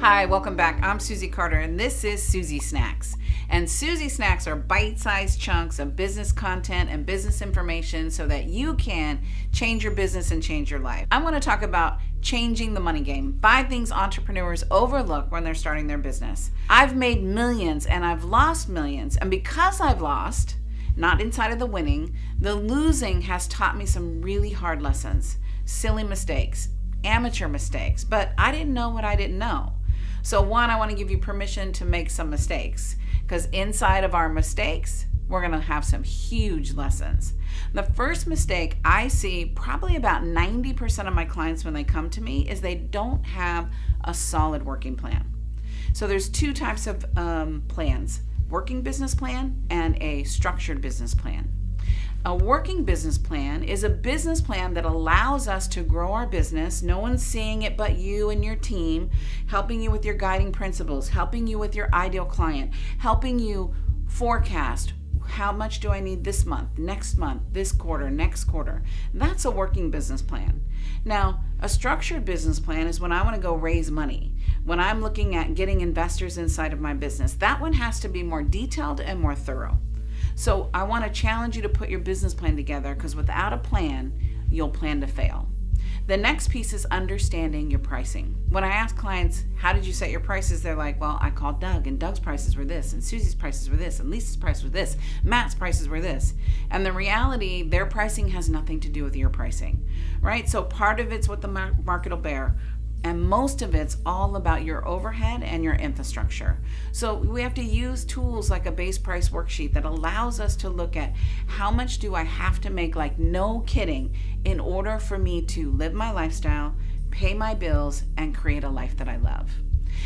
Hi, welcome back. I'm Susie Carder, and this is Susie Snacks. And Susie Snacks are bite-sized chunks of business content and business information so that you can change your business and change your life. I'm going to talk about changing the money game. 5 things entrepreneurs overlook when they're starting their business. I've made millions and I've lost millions. And because I've lost, not inside of the winning, the losing has taught me some really hard lessons, silly mistakes, amateur mistakes, but I didn't know what I didn't know. So one, I want to give you permission to make some mistakes, because inside of our mistakes, we're going to have some huge lessons. The first mistake I see probably about 90% of my clients when they come to me is they don't have a solid working plan. So there's 2 types of plans, working business plan and a structured business plan. A working business plan is a business plan that allows us to grow our business. No one's seeing it but you and your team, helping you with your guiding principles, helping you with your ideal client, helping you forecast how much do I need this month, this quarter, next quarter. That's a working business plan. Now, a structured business plan is when I want to go raise money, when I'm looking at getting investors inside of my business. That one has to be more detailed and more thorough. So I want to challenge you to put your business plan together, because without a plan, you'll plan to fail. The next piece is understanding your pricing. When I ask clients, how did you set your prices? They're like, well, I called Doug, and Doug's prices were this, and Susie's prices were this, and Lisa's price was this, Matt's prices were this. And the reality, their pricing has nothing to do with your pricing, right? So part of it's what the market will bear. And most of it's all about your overhead and your infrastructure. So we have to use tools like a base price worksheet that allows us to look at how much do I have to make, like no kidding, in order for me to live my lifestyle, pay my bills, and create a life that I love.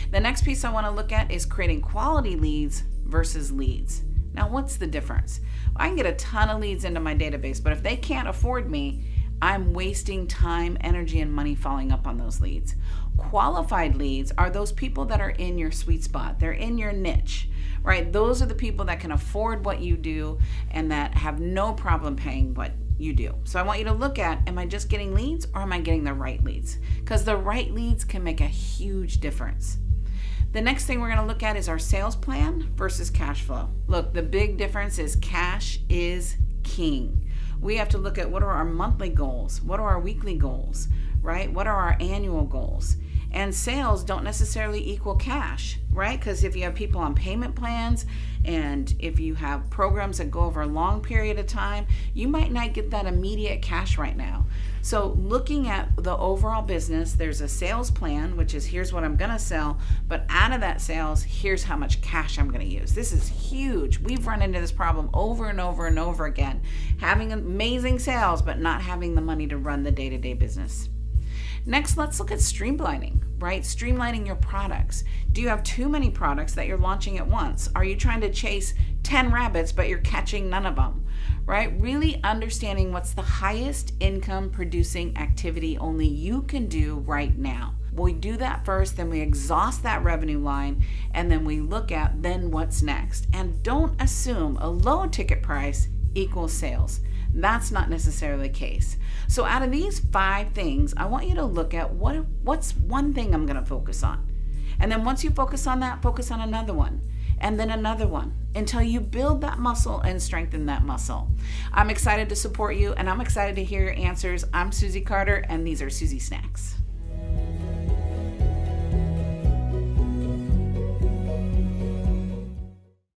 The next piece I want to look at is creating quality leads versus leads. Now, what's the difference? I can get a ton of leads into my database, but if they can't afford me, I'm wasting time, energy, and money following up on those leads. Qualified leads are those people that are in your sweet spot. They're in your niche, right? Those are the people that can afford what you do and that have no problem paying what you do. So I want you to look at, am I just getting leads or am I getting the right leads? Because the right leads can make a huge difference. The next thing we're going to look at is our sales plan versus cash flow. Look, the big difference is cash is king. We have to look at what are our monthly goals, what are our weekly goals, right? What are our annual goals? And sales don't necessarily equal cash, right? Because if you have people on payment plans and if you have programs that go over a long period of time, you might not get that immediate cash right now. So looking at the overall business, there's a sales plan, which is here's what I'm going to sell, but out of that sales, here's how much cash I'm going to use. This is huge. We've run into this problem over and over and over again, having amazing sales, but not having the money to run the day-to-day business. Next, let's look at streamlining, right? Streamlining your products. Do you have too many products that you're launching at once? Are you trying to chase 10 rabbits, but you're catching none of them, right? Really understanding what's the highest income producing activity only you can do right now. We do that first, then we exhaust that revenue line, and then we look at then what's next. And don't assume a low ticket price equals sales. That's not necessarily the case. So out of these 5 things, I want you to look at what's one thing I'm going to focus on. And then once you focus on that, focus on another one, and then another one, until you build that muscle and strengthen that muscle. I'm excited to support you, and I'm excited to hear your answers. I'm Susie Carder, and these are Susie Snacks.